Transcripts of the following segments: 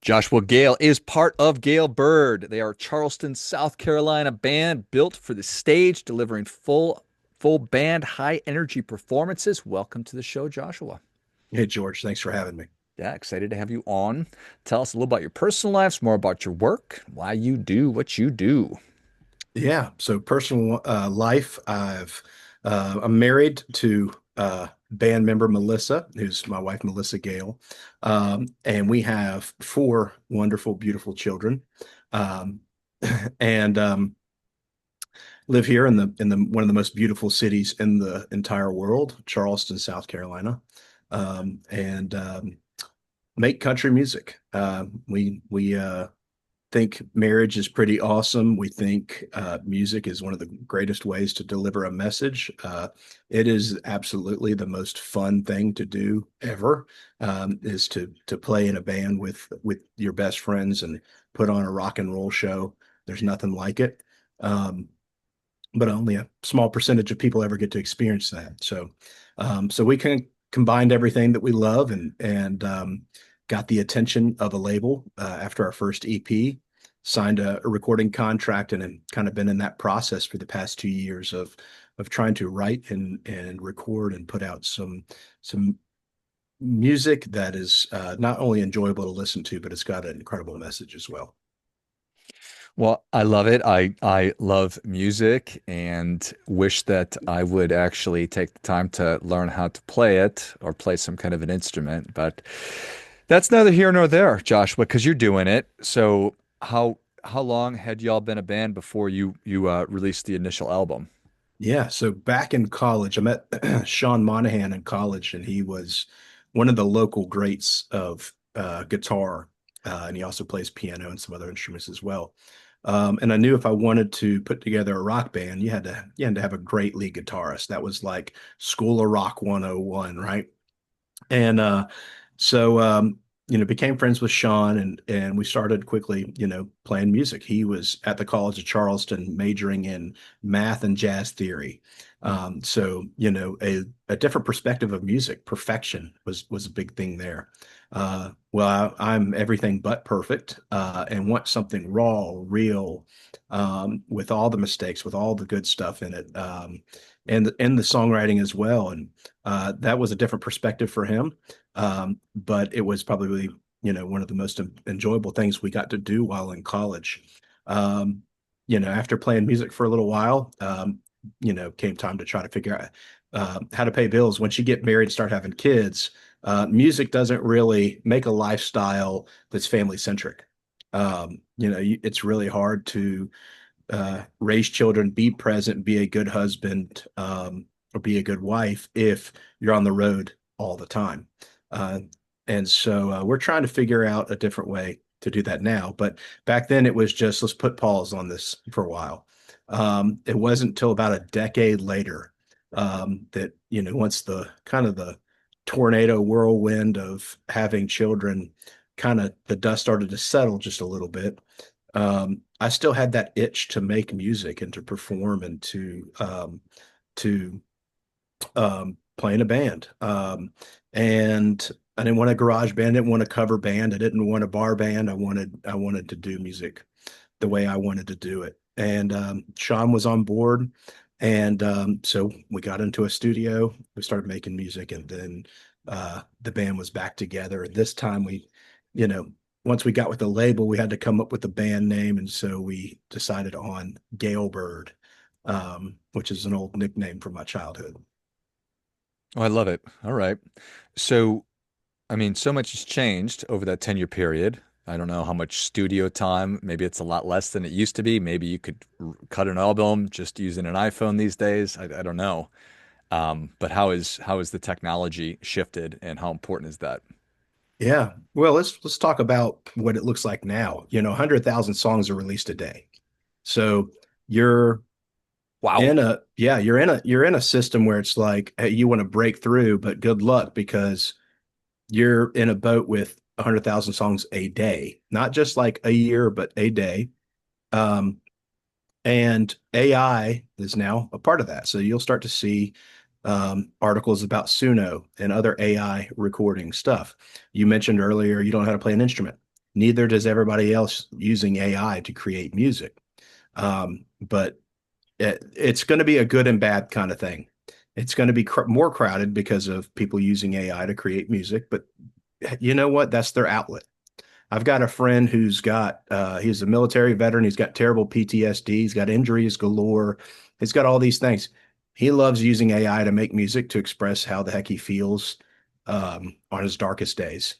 Joshua Gale is part of Gale Bird. They are a Charleston, South Carolina band built for the stage, delivering full band high energy performances. Welcome to the show, Joshua. Hey, George, thanks for having me. Yeah, excited to have you on. Tell us a little about your personal lives, more about your work, why you do what you do. Yeah, so personal life, I'm married to band member Melissa, who's my wife, Melissa Gale, and we have four wonderful, beautiful children, um, and live here in the one of the most beautiful cities in the entire world, Charleston, South Carolina, and make country music. We think marriage is pretty awesome. We think music is one of the greatest ways to deliver a message. It is absolutely the most fun thing to do ever, is to play in a band with your best friends and put on a rock and roll show. There's nothing like it. But only a small percentage of people ever get to experience that. So we can combined everything that we love and got the attention of a label after our first EP, signed a recording contract, and then kind of been in that process for the past 2 years of trying to write and record and put out some music that is not only enjoyable to listen to, but it's got an incredible message as well. Well, I love it. I love music and wish that I would actually take the time to learn how to play it or play some kind of an instrument. But that's neither here nor there, Joshua, because you're doing it. So how long had y'all been a band before you released the initial album? Yeah, so back in college, I met Sean Monahan in college, and he was one of the local greats of guitar, and he also plays piano and some other instruments as well. And I knew if I wanted to put together a rock band, you had to have a great lead guitarist. That was like School of Rock 101, right? And became friends with Sean, and we started quickly, playing music. He was at the College of Charleston majoring in math and jazz theory. A different perspective of music. Perfection was a big thing there. I'm everything but perfect, and want something raw, real, with all the mistakes, with all the good stuff in it, and the songwriting as well. And that was a different perspective for him. But it was probably, one of the most enjoyable things we got to do while in college. After playing music for a little while, came time to try to figure out how to pay bills. Once you get married and start having kids, music doesn't really make a lifestyle that's family centric. It's really hard to raise children, be present, be a good husband, or be a good wife if you're on the road all the time. Uh, and so we're trying to figure out a different way to do that now. But back then it was just let's put pause on this for a while. It wasn't until about a decade later that, once the kind of the tornado whirlwind of having children, kind of the dust started to settle just a little bit. I still had that itch to make music and to perform and to play in a band. And I didn't want a garage band, I didn't want a cover band, I didn't want a bar band. I wanted to do music the way I wanted to do it. And Sean was on board. And so we got into a studio, we started making music, and then the band was back together. And this time you know, once we got with the label, we had to come up with a band name. And so we decided on Gale Bird, which is an old nickname from my childhood. Oh, I love it. All right. So, I mean, so much has changed over that 10-year period. I don't know how much studio time. Maybe it's a lot less than it used to be. Maybe you could cut an album just using an iPhone these days. I don't know. But how is the technology shifted and how important is that? Yeah. Well, let's talk about what it looks like now. 100,000 songs are released a day. So you're Wow. you're in a system where it's like, hey, you want to break through, but good luck because you're in a boat with 100,000 songs a day, not just like a year, but a day. Um, and AI is now a part of that. So you'll start to see articles about Suno and other AI recording stuff. You mentioned earlier you don't know how to play an instrument. Neither does everybody else using AI to create music. But it's going to be a good and bad kind of thing. It's going to be more crowded because of people using AI to create music, but you know what? That's their outlet. I've got a friend who's got he's a military veteran. He's got terrible PTSD. He's got injuries galore. He's got all these things. He loves using AI to make music to express how the heck he feels on his darkest days.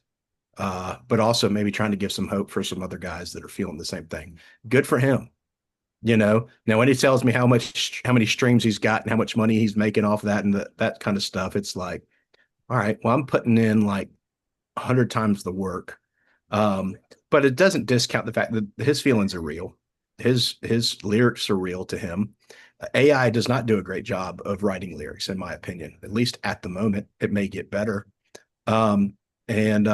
But also maybe trying to give some hope for some other guys that are feeling the same thing. Good for him. Now when he tells me how many streams he's got and how much money he's making off that and that kind of stuff, it's like, all right, well, I'm putting in like 100 times the work. Um, but it doesn't discount the fact that his feelings are real. His lyrics are real to him. AI does not do a great job of writing lyrics, in my opinion. At least at the moment, it may get better. Um, and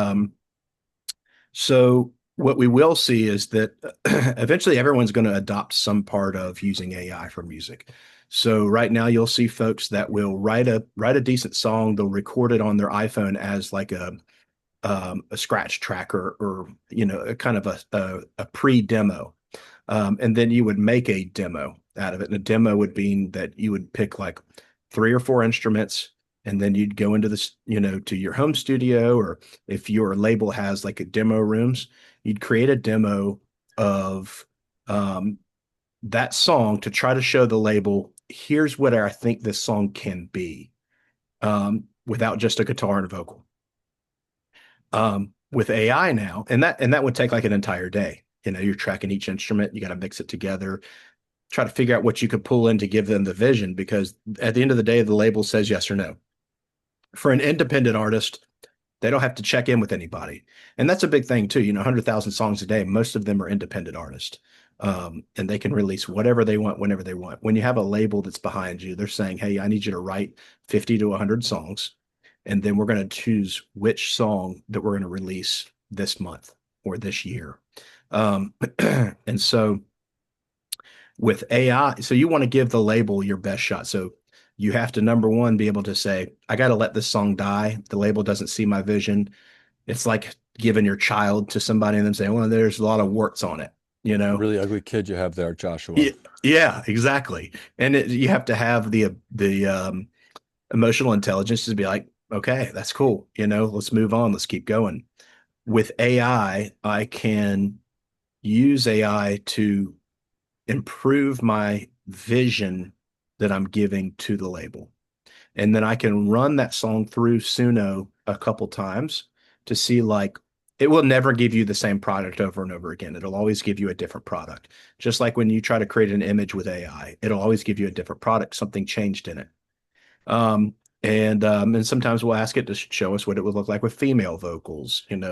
So what we will see is that eventually everyone's going to adopt some part of using AI for music. So right now you'll see folks that will write a decent song, they'll record it on their iPhone as like a scratch track or a kind of a pre-demo. And then you would make a demo out of it. And a demo would mean that you would pick like 3 or 4 instruments, and then you'd go into this, to your home studio, or if your label has like a demo rooms, you'd create a demo of um, that song to try to show the label, here's what I think this song can be, without just a guitar and a vocal. With AI now, and that would take like an entire day. You're tracking each instrument, you got to mix it together, try to figure out what you could pull in to give them the vision, because at the end of the day, the label says yes or no. For an independent artist, they don't have to check in with anybody. And that's a big thing too. 100,000 songs a day, most of them are independent artists. And they can release whatever they want whenever they want. When you have a label that's behind you, they're saying, hey, I need you to write 50 to 100 songs. And then we're going to choose which song that we're going to release this month or this year. And so with AI, so you want to give the label your best shot. So you have to, number one, be able to say, I got to let this song die. The label doesn't see my vision. It's like giving your child to somebody and then saying, well, there's a lot of warts on it, you A know? really ugly kid you have there, Joshua. Yeah, yeah, exactly. And you have to have the emotional intelligence to be like, okay, that's cool. Let's move on. Let's keep going. With AI, I can use AI to improve my vision that I'm giving to the label. And then I can run that song through Suno a couple times to see, like, it will never give you the same product over and over again. It'll always give you a different product. Just like when you try to create an image with AI, it'll always give you a different product, something changed in it. And sometimes we'll ask it to show us what it would look like with female vocals, and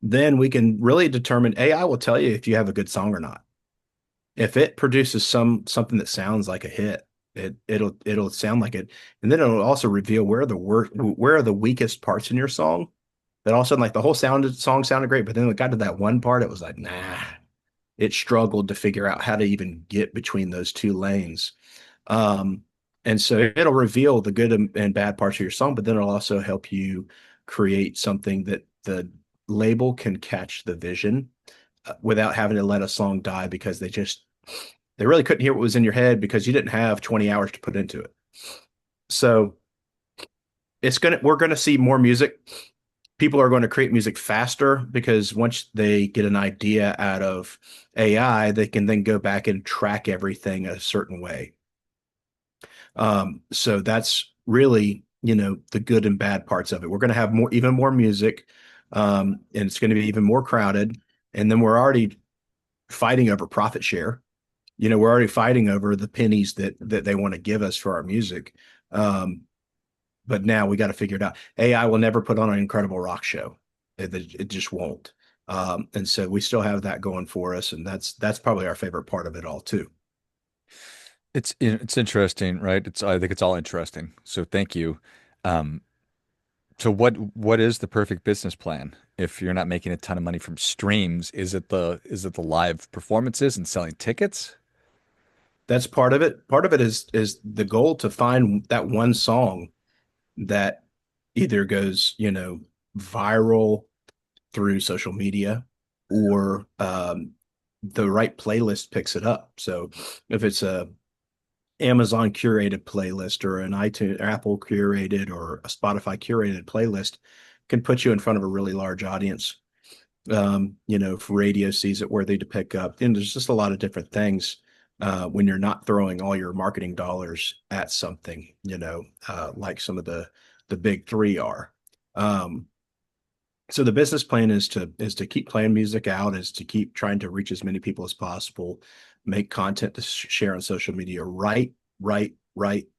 then we can really determine. AI will tell you if you have a good song or not. If it produces something that sounds like a hit, it'll sound like it, and then it'll also reveal where are the weakest parts in your song. That all of a sudden, like, the whole song sounded great, but then it got to that one part, it was like, nah. It struggled to figure out how to even get between those two lanes. Um, and so it'll reveal the good and bad parts of your song, but then it'll also help you create something that the label can catch the vision, without having to let a song die because they really couldn't hear what was in your head because you didn't have 20 hours to put into it. So we're gonna see more music. People are going to create music faster because once they get an idea out of AI, they can then go back and track everything a certain way. So that's really, the good and bad parts of it. We're going to have even more music, and it's going to be even more crowded. And then we're already fighting over profit share. We're already fighting over the pennies that they want to give us for our music. Um, but now we got to figure it out. AI will never put on an incredible rock show. It just won't. And so we still have that going for us, and that's probably our favorite part of it all too. It's interesting, right? I think it's all interesting. So thank you. Um, so what is the perfect business plan if you're not making a ton of money from streams? Is it the live performances and selling tickets? That's part of it. Part of it is the goal to find that one song that either goes, viral through social media, or the right playlist picks it up. So if it's a Amazon curated playlist or an iTunes, Apple curated or a Spotify curated playlist, can put you in front of a really large audience. If radio sees it worthy to pick up, and there's just a lot of different things when you're not throwing all your marketing dollars at something, like some of the big three are. Um, so the business plan is to keep playing music out, is to keep trying to reach as many people as possible, make content to share on social media, write,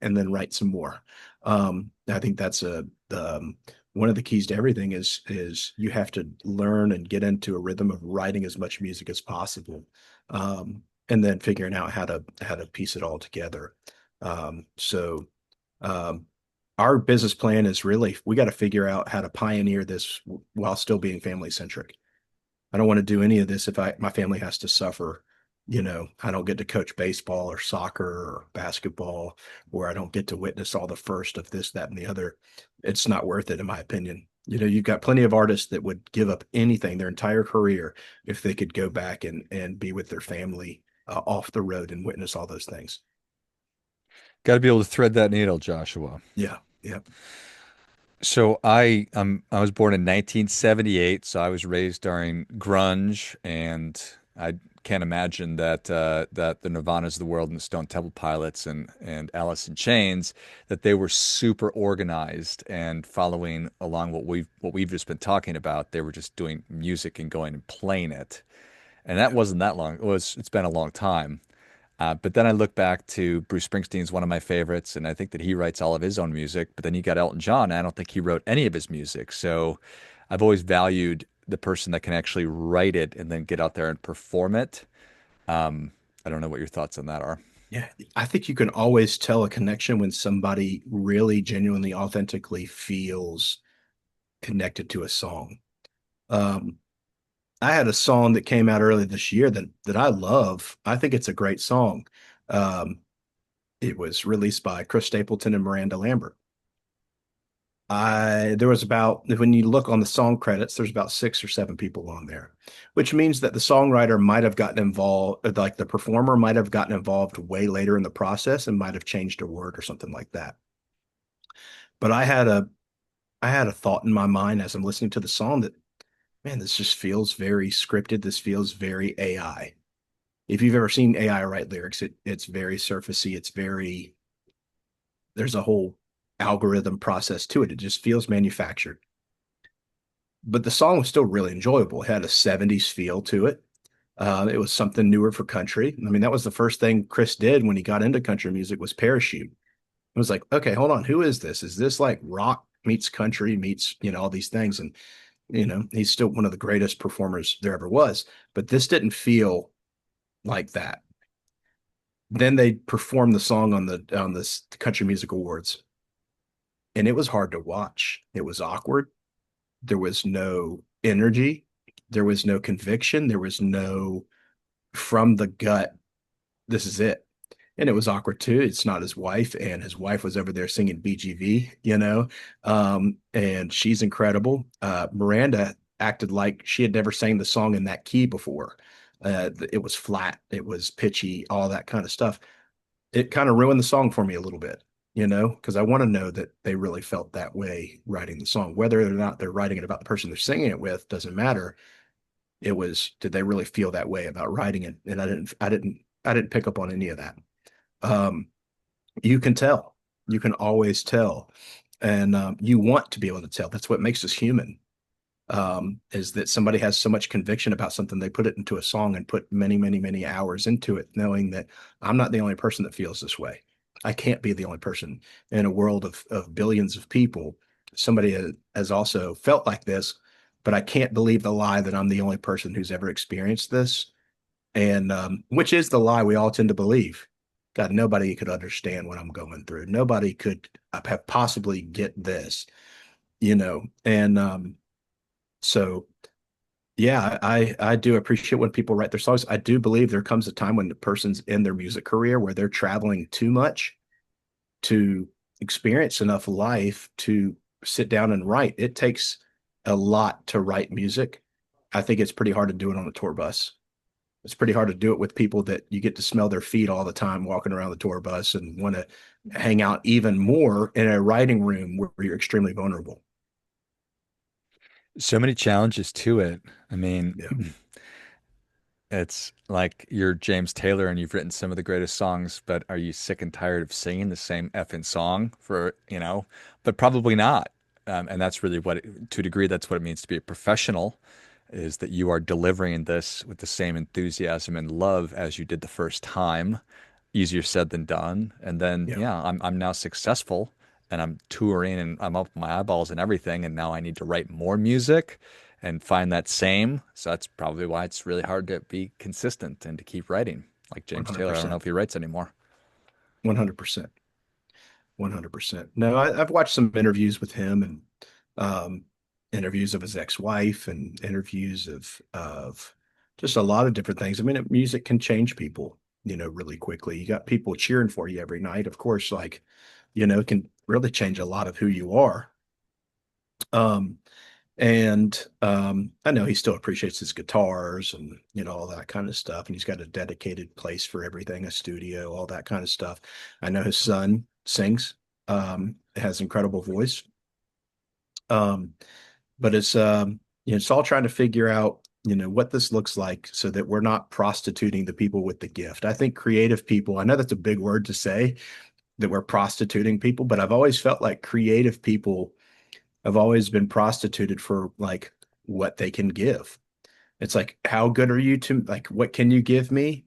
and then write some more. I think that's one of the keys to everything is you have to learn and get into a rhythm of writing as much music as possible, and then figuring out how to piece it all together. So um, our business plan is really we got to figure out how to pioneer this while still being family centric. I don't want to do any of this if my family has to suffer. I don't get to coach baseball or soccer or basketball, or I don't get to witness all the first of this, that, and the other. It's not worth it, in my opinion. You've got plenty of artists that would give up anything, their entire career, if they could go back and be with their family off the road and witness all those things. Got to be able to thread that needle, Joshua. Yeah, yeah, So I was born in 1978, so I was raised during grunge, and I can't imagine that the Nirvanas of the world and the Stone Temple Pilots and Alice in Chains, that they were super organized and following along what we've just been talking about. They were just doing music and going and playing it. And that yeah, wasn't that long. It's been a long time. But then I look back to Bruce Springsteen's one of my favorites, and I think that he writes all of his own music. But then you got Elton John, and I don't think he wrote any of his music. So I've always valued the person that can actually write it and then get out there and perform it. I don't know what your thoughts on that are. yeah. I think you can always tell a connection when somebody really genuinely, authentically feels connected to a song. Um, I had a song that came out early this year that I love. I think it's a great song. Um, it was released by Chris Stapleton and Miranda Lambert. There was about, when you look on the song credits, there's about 6 or 7 people on there, which means that the songwriter might have gotten involved, like the performer might have gotten involved way later in the process and might have changed a word or something like that. But I had a thought in my mind as I'm listening to the song that, man, this just feels very scripted. This feels very AI. If you've ever seen AI write lyrics, it's very surfacey. There's a whole algorithm process to it. It just feels manufactured. But the song was still really enjoyable. It had a 70s feel to it. It was something newer for country. I mean, that was the first thing Chris did when he got into country music was Parachute. It was like, okay, hold on, who is this? Is this like rock meets country meets, all these things? And, he's still one of the greatest performers there ever was. But this didn't feel like that. Then they performed the song on this Country Music Awards, and it was hard to watch. It was awkward. There was no energy. There was no conviction. There was no from the gut. This is it. And it was awkward too. It's not his wife, and his wife was over there singing BGV, and she's incredible. Miranda acted like she had never sang the song in that key before. It was flat, it was pitchy, all that kind of stuff. It kind of ruined the song for me a little bit, because I want to know that they really felt that way writing the song. Whether or not they're writing it about the person they're singing it with doesn't matter. It was, did they really feel that way about writing it? And I didn't pick up on any of that. Um, you can tell. You can always tell. And you want to be able to tell. That's what makes us human, is that somebody has so much conviction about something, they put it into a song and put many, many, many hours into it, knowing that I'm not the only person that feels this way. I can't be the only person in a world of billions of people. Somebody has also felt like this, but I can't believe the lie that I'm the only person who's ever experienced this. And which is the lie we all tend to believe. God, nobody could understand what I'm going through. Nobody could have possibly get this, And so, yeah, I do appreciate when people write their songs. I do believe there comes a time when the person's in their music career where they're traveling too much to experience enough life to sit down and write. It takes a lot to write music. I think it's pretty hard to do it on a tour bus. It's pretty hard to do it with people that you get to smell their feet all the time walking around the tour bus and want to hang out even more in a writing room where you're extremely vulnerable. So many challenges to it. I mean, Yeah, it's like you're James Taylor and you've written some of the greatest songs, but are you sick and tired of singing the same effing song for, but probably not. And that's really to a degree, that's what it means to be a professional, is that you are delivering this with the same enthusiasm and love as you did the first time. Easier said than done. And then, yeah, yeah, I'm now successful and I'm touring and I'm up my eyeballs and everything. And now I need to write more music and find that same. So that's probably why it's really hard to be consistent and to keep writing. Like James Taylor, I don't know 100%, if he writes anymore. 100%. 100%. No, I've watched some interviews with him and um, interviews of his ex-wife and interviews of just a lot of different things. I mean, music can change people, really quickly. You got people cheering for you every night. Of course, like, it can really change a lot of who you are. Um, and I know he still appreciates his guitars and all that kind of stuff. And he's got a dedicated place for everything, a studio, all that kind of stuff. I know his son sings, has incredible voice. Um, but it's all trying to figure out what this looks like so that we're not prostituting the people with the gift. I think creative people, I know that's a big word to say that we're prostituting people, but I've always felt like creative people have always been prostituted for like what they can give. It's like, how good are you to like, what can you give me?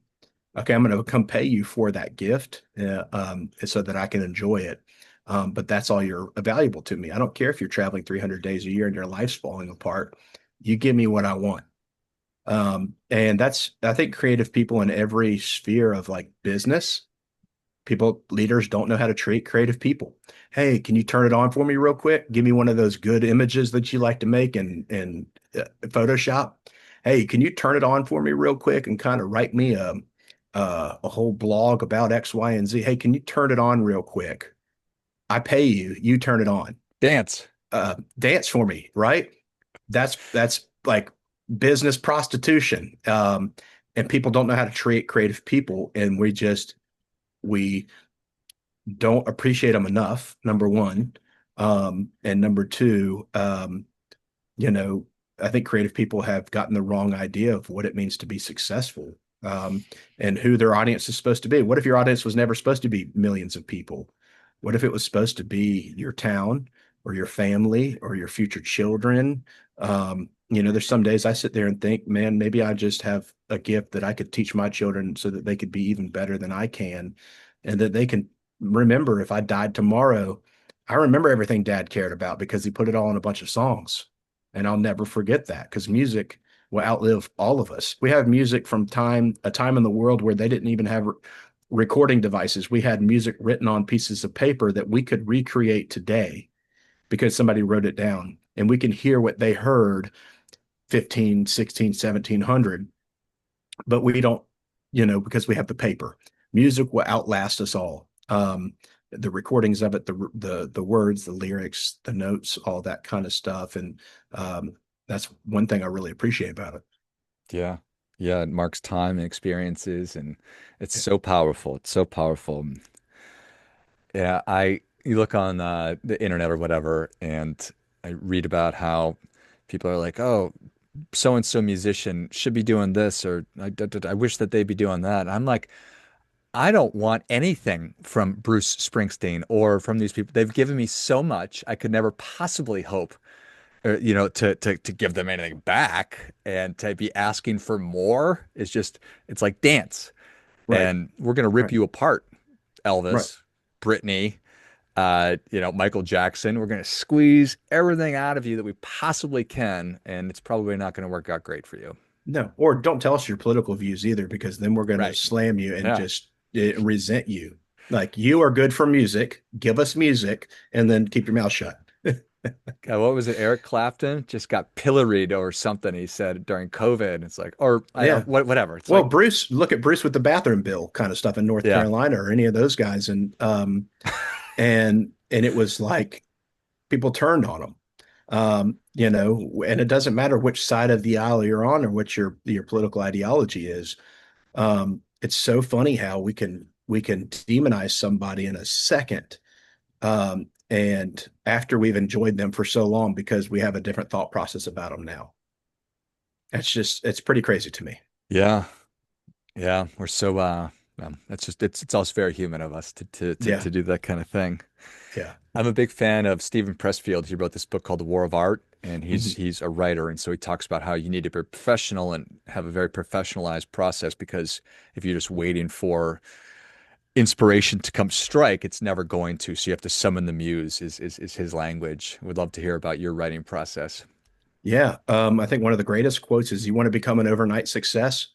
Okay, I'm going to come pay you for that gift, so that I can enjoy it. But that's all you're valuable to me. I don't care if you're traveling 300 days a year and your life's falling apart. You give me what I want. And that's, I think creative people in every sphere of like business, leaders don't know how to treat creative people. Hey, can you turn it on for me real quick? Give me one of those good images that you like to make in Photoshop. Hey, can you turn it on for me real quick and kind of write me a whole blog about X, Y, and Z? Hey, can you turn it on real quick? I pay you. You turn it on. Dance. Dance for me, right? That's like business prostitution. And people don't know how to treat creative people, and we don't appreciate them enough, number one. And number two, you know, I think creative people have gotten the wrong idea of what it means to be successful, and who their audience is supposed to be. What if your audience was never supposed to be millions of people? What if it was supposed to be your town or your family or your future children? There's some days I sit there and think, man, maybe I just have a gift that I could teach my children so that they could be even better than I can, and that they can remember if I died tomorrow. I remember everything dad cared about because he put it all in a bunch of songs. And I'll never forget that because music will outlive all of us. We have music from a time in the world where they didn't even have recording devices. We had music written on pieces of paper that we could recreate today because somebody wrote it down. And we can hear what they heard 15, 16, 1700, but we don't, because we have the paper. Music will outlast us all. The recordings of it, the words, the lyrics, the notes, all that kind of stuff, and that's one thing I really appreciate about it. Yeah. Yeah. It marks time and experiences and it's Yeah, so powerful. It's so powerful. Yeah. You look on the internet or whatever, and I read about how people are like, oh, so and so musician should be doing this, or I wish that they'd be doing that. And I'm like, I don't want anything from Bruce Springsteen or from these people. They've given me so much. I could never possibly hope, or, to give them anything back, and to be asking for more is just, it's like dance. right, And we're going to rip right, you apart, right. Elvis, Britney, Michael Jackson. We're going to squeeze everything out of you that we possibly can. And it's probably not going to work out great for you. No, or don't tell us your political views either, because then we're going to Right. slam you and Yeah. just resent you. Like you are good for music, give us music, and then keep your mouth shut. What was it? Eric Clapton just got pilloried or something, he said during COVID. It's like, or I Yeah. don't, whatever. It's Well, like, Bruce, look at Bruce with the bathroom bill kind of stuff in North yeah. Carolina or any of those guys, and it was like people turned on him. And it doesn't matter which side of the aisle you're on or what your political ideology is. It's so funny how we can demonize somebody in a second, and after we've enjoyed them for so long because we have a different thought process about them now. It's pretty crazy to me. Yeah. Yeah. We're so that's just it's also very human of us Yeah, to do that kind of thing. yeah. I'm a big fan of Stephen Pressfield. He wrote this book called The War of Art, and Mhm. he's a writer, and so he talks about how you need to be professional and have a very professionalized process because if you're just waiting for inspiration to come strike, it's never going to. So you have to summon the muse is his language. Would love to hear about your writing process. Yeah. I think one of the greatest quotes is, "You want to become an overnight success,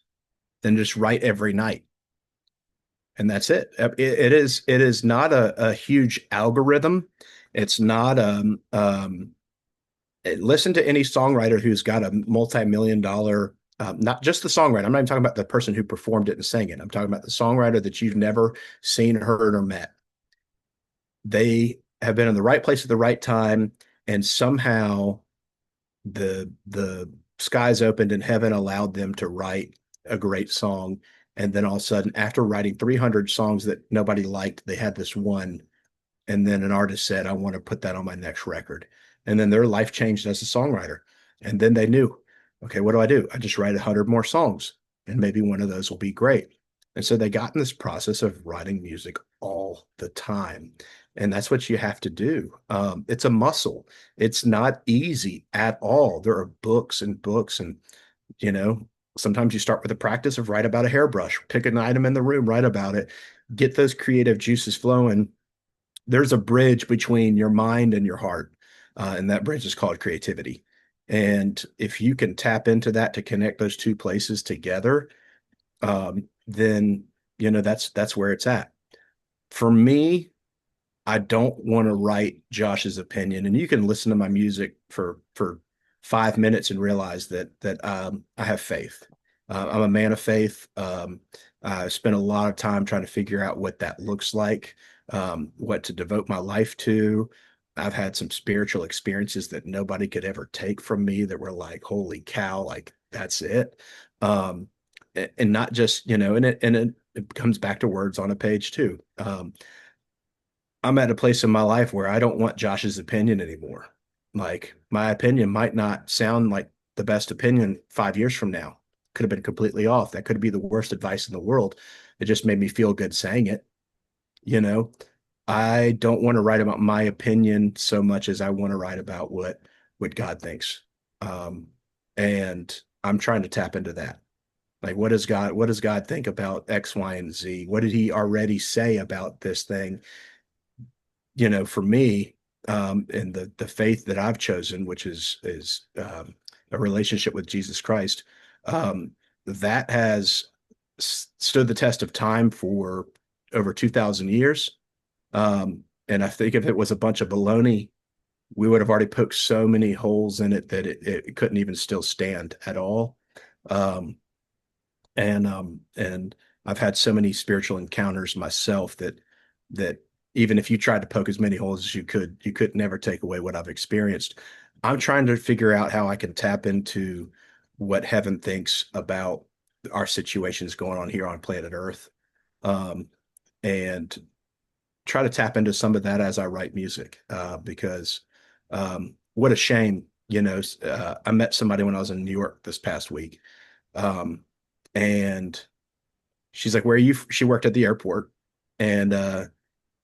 then just write every night." And that's it. It is not a huge algorithm. It's not listen to any songwriter who's got a multi-million dollar, not just the songwriter. I'm not even talking about the person who performed it and sang it. I'm talking about the songwriter that you've never seen, heard, or met. They have been in the right place at the right time, and somehow the skies opened and heaven allowed them to write a great song. And then all of a sudden, after writing 300 songs that nobody liked, they had this one. And then an artist said, "I want to put that on my next record." And then their life changed as a songwriter. And then they knew, okay, what do? I just write 100 more songs, and maybe one of those will be great. And so they got in this process of writing music all the time. And that's what you have to do. It's a muscle. It's not easy at all. There are books and books, and you know, sometimes you start with a practice of write about a hairbrush, pick an item in the room, write about it, get those creative juices flowing. There's a bridge between your mind and your heart, and that bridge is called creativity. And if you can tap into that to connect those two places together, then that's where it's at. For me, I don't want to write Josh's opinion, and you can listen to my music for 5 minutes and realize that I have faith. I'm a man of faith. I spent a lot of time trying to figure out what that looks like, what to devote my life to. I've had some spiritual experiences that nobody could ever take from me that were like, holy cow, like that's it. Um, and not just, it comes back to words on a page too. I'm at a place in my life where I don't want Josh's opinion anymore. Like my opinion might not sound like the best opinion 5 years from now. Could have been completely off. That could be the worst advice in the world. It just made me feel good saying it. You know, I don't want to write about my opinion so much as I want to write about what God thinks. Um, and I'm trying to tap into that. Like, what does God think about X, Y, and Z? What did he already say about this thing? For me, and the faith that I've chosen, which is a relationship with Jesus Christ, um, that has stood the test of time for over 2,000 years. And I think if it was a bunch of baloney, we would have already poked so many holes in it that it couldn't even still stand at all. Um, and I've had so many spiritual encounters myself that even if you tried to poke as many holes as you could never take away what I've experienced. I'm trying to figure out how I can tap into what heaven thinks about our situations going on here on planet Earth, um, and try to tap into some of that as I write music. Because what a shame, I met somebody when I was in New York this past week, um, and she's like, "Where are you?" She worked at the airport, and I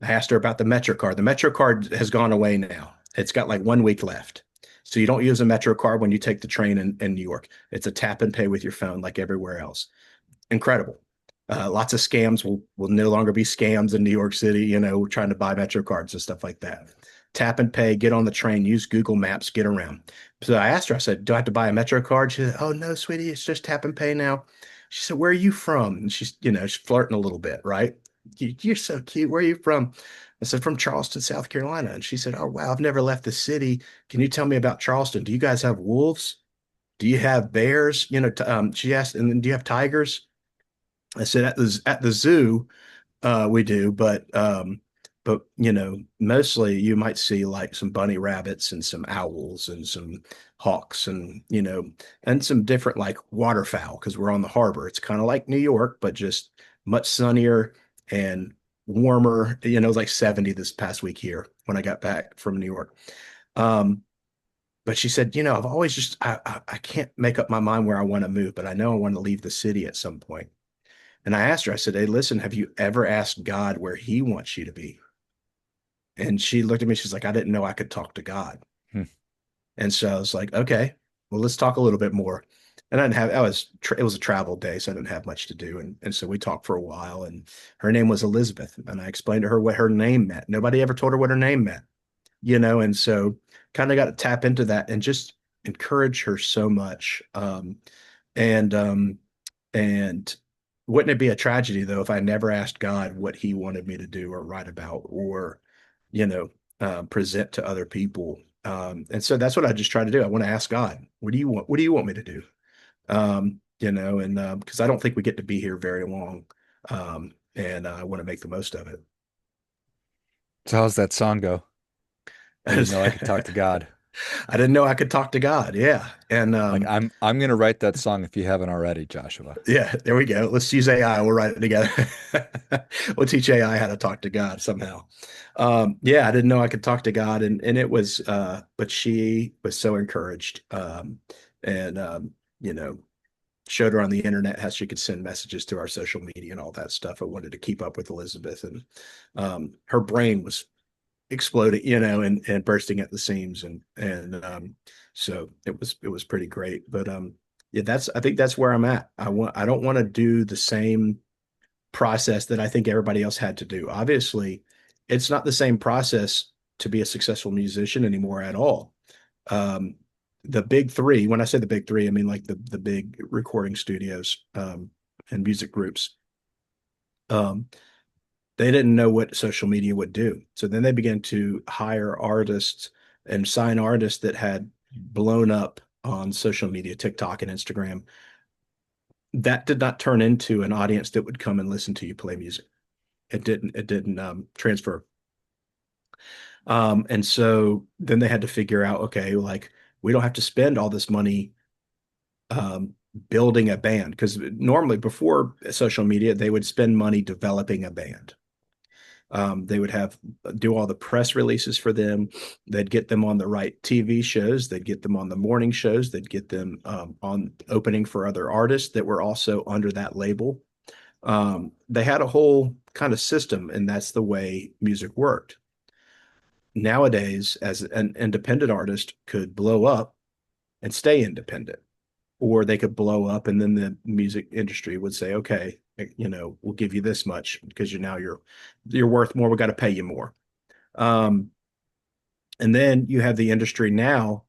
asked her about the Metro card. The Metro card has gone away now. It's got like 1 week left. So you don't use a Metro card when you take the train in New York. It's a tap and pay with your phone like everywhere else. Incredible. Lots of scams will no longer be scams in New York City, trying to buy Metro cards and stuff like that. Tap and pay, get on the train, use Google Maps, get around. So I asked her, I said, "Do I have to buy a Metro card?" She said, "Oh, no, sweetie, it's just tap and pay now." She said, "Where are you from?" And she's flirting a little bit, right? "You're so cute. Where are you from?" I said, "From Charleston, South Carolina." And she said, "Oh, wow, I've never left the city. Can you tell me about Charleston? Do you guys have wolves? Do you have bears?" She asked, "And then do you have tigers?" I said, "At the zoo, we do, but but mostly you might see like some bunny rabbits and some owls and some hawks and and some different like waterfowl because we're on the harbor. It's kind of like New York, but just much sunnier and warmer. It was like 70 this past week here when I got back from New York. Um, but she said, I've always just I can't make up my mind where I want to move, but I know I want to leave the city at some point. And I asked her, I said, hey, listen, have you ever asked God where he wants you to be? And she looked at me, she's like, I didn't know I could talk to God. Hmm. And so I was like, okay, well, let's talk a little bit more. And I didn't have, it was a travel day, so I didn't have much to do. And so we talked for a while, and her name was Elizabeth. And I explained to her what her name meant. Nobody ever told her what her name meant, and so kind of got to tap into that and just encourage her so much. And and wouldn't it be a tragedy though if I never asked God what He wanted me to do or write about or, you know, present to other people? And so that's what I just try to do. I want to ask God, what do you want? What do you want me to do? And because I don't think we get to be here very long, and I want to make the most of it. So how's that song go? I didn't know I could talk to God. I didn't know I could talk to God. Yeah, and Like I'm gonna write that song if you haven't already, Joshua. yeah, there we go. Let's use AI. We'll write it together. We'll teach AI how to talk to God somehow. Yeah, I didn't know I could talk to God, and it was, but she was so encouraged, and you know, showed her on the internet how she could send messages to our social media and all that stuff. I wanted to keep up with Elizabeth, and her brain was exploding, and bursting at the seams, and so it was pretty great. But yeah, I think that's where I'm at. I don't want to do the same process that I think everybody else had to do. Obviously, it's not the same process to be a successful musician anymore at all. Um, the big three, when I say the big three, I mean like the big recording studios and music groups. Um, they didn't know what social media would do. So then they began to hire artists and sign artists that had blown up on social media, TikTok and Instagram. That did not turn into an audience that would come and listen to you play music. It didn't transfer. And so then they had to figure out, okay, like we don't have to spend all this money um, building a band because normally before social media, they would spend money developing a band. They would have do all the press releases for them. They'd get them on the right TV shows. They'd get them on the morning shows. They'd get them on opening for other artists that were also under that label. They had a whole kind of system, and that's the way music worked. Nowadays, as an independent artist could blow up and stay independent, or they could blow up and then the music industry would say, okay, we'll give you this much because you're worth more. We got to pay you more. Um, and then you have the industry now,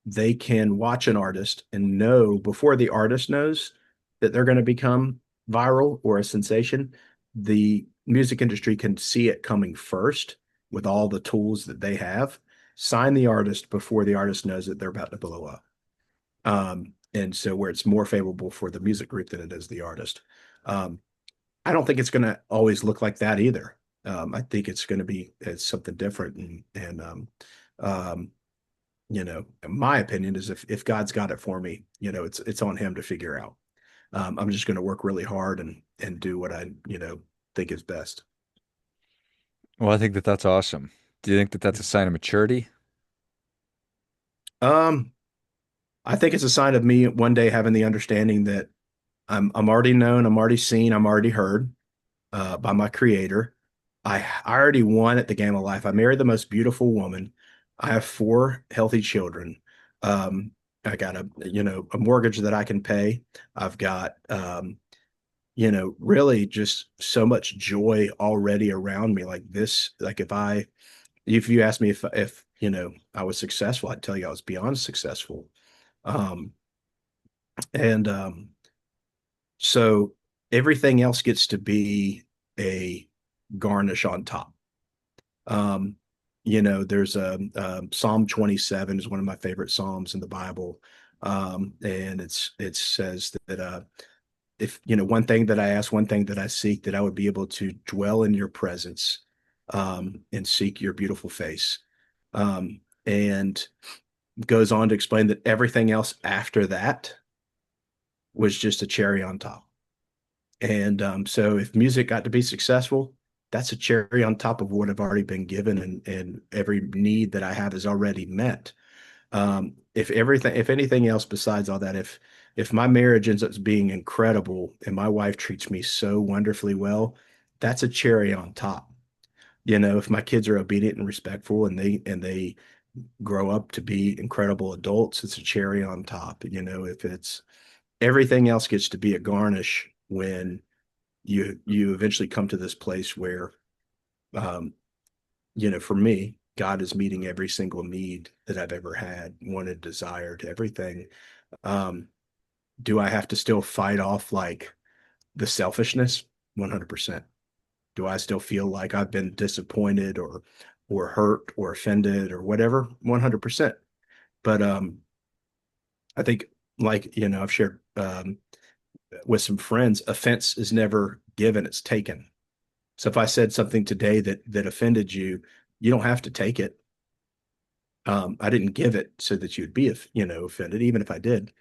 they can watch an artist and know before the artist knows that they're going to become viral or a sensation. The music industry can see it coming first with all the tools that they have, sign the artist before the artist knows that they're about to blow up. And so where it's more favorable for the music group than it is the artist. Um, I don't think it's going to always look like that either. I think it's something different. Um, my opinion is if God's got it for me, it's on him to figure out. I'm just going to work really hard and do what I, think is best. Well, I think that that's awesome. Do you think that that's a sign of maturity? Um, I think it's a sign of me one day having the understanding that I'm already known, I'm already seen, I'm already heard by my creator. I already won at the game of life. I married the most beautiful woman. I have four healthy children. I got a mortgage that I can pay. I've got really just so much joy already around me. Like this, like if you ask me if I was successful, I'd tell you I was beyond successful. Um, and so everything else gets to be a garnish on top. Um, there's a Psalm 27 is one of my favorite Psalms in the Bible. And it says that if one thing that I ask, one thing that I seek, that I would be able to dwell in your presence and seek your beautiful face. And goes on to explain that everything else after that was just a cherry on top. And so if music got to be successful, that's a cherry on top of what I've already been given, and every need that I have is already met. If anything else besides all that, if my marriage ends up being incredible and my wife treats me so wonderfully well, that's a cherry on top. If my kids are obedient and respectful and they grow up to be incredible adults, it's a cherry on top. If it's everything else gets to be a garnish when you eventually come to this place where um, for me, God is meeting every single need that I've ever had, wanted, desired, everything. Um, do I have to still fight off like the selfishness? 100%. Do I still feel like I've been disappointed or hurt or offended or whatever? 100%. But I think, like, I've shared with some friends, offense is never given, it's taken. So if I said something today that offended you, you don't have to take it. I didn't give it so that you'd be, offended, even if I did.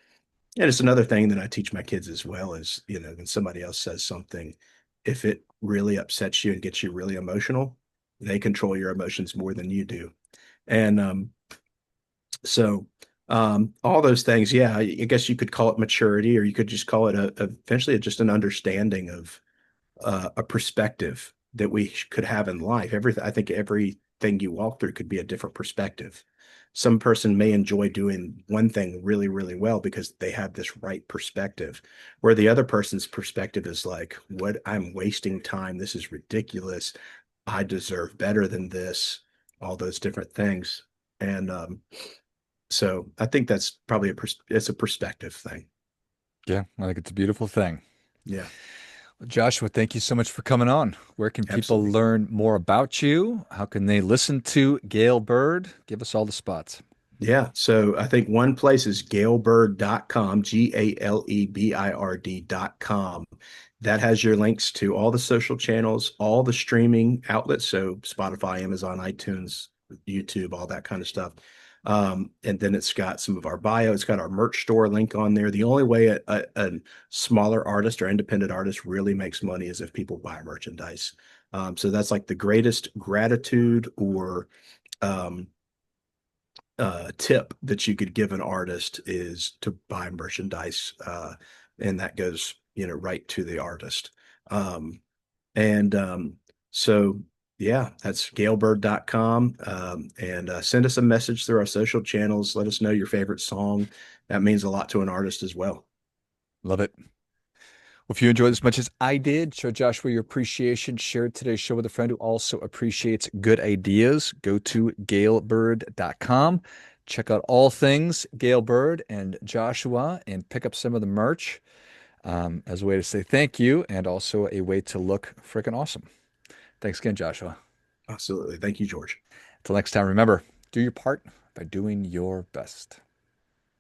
And it's another thing that I teach my kids as well is, when somebody else says something, if it really upsets you and gets you really emotional, they control your emotions more than you do. And so all those things, yeah, I guess you could call it maturity, or you could just call it eventually just an understanding of a perspective that we could have in life. I think everything you walk through could be a different perspective. Some person may enjoy doing one thing really, really well because they have this right perspective, where the other person's perspective is like, what, I'm wasting time. This is ridiculous. I deserve better than this, all those different things. And so I think that's probably it's a perspective thing. Yeah, I think it's a beautiful thing. Yeah, Well, Joshua, thank you so much for coming on. Where can people absolutely. learn more about you? How can they listen to Gale Bird? Give us all the spots. Yeah. So I think one place is galebird.com, GALEBIRD.com. That has your links to all the social channels, all the streaming outlets. So Spotify, Amazon, iTunes, YouTube, all that kind of stuff. And then it's got some of our bio. It's got our merch store link on there. The only way a smaller artist or independent artist really makes money is if people buy merchandise. So that's like the greatest gratitude or um, tip that you could give an artist is to buy merchandise, and that goes right to the artist. And so yeah, that's galebird.com. And send us a message through our social channels. Let us know your favorite song. That means a lot to an artist as well. Love it. Well, if you enjoyed as much as I did, show Joshua your appreciation. Share today's show with a friend who also appreciates good ideas. Go to galebird.com. Check out all things Gale Bird and Joshua and pick up some of the merch as a way to say thank you and also a way to look freaking awesome. Thanks again, Joshua. Absolutely. Thank you, George. Until next time, remember, do your part by doing your best.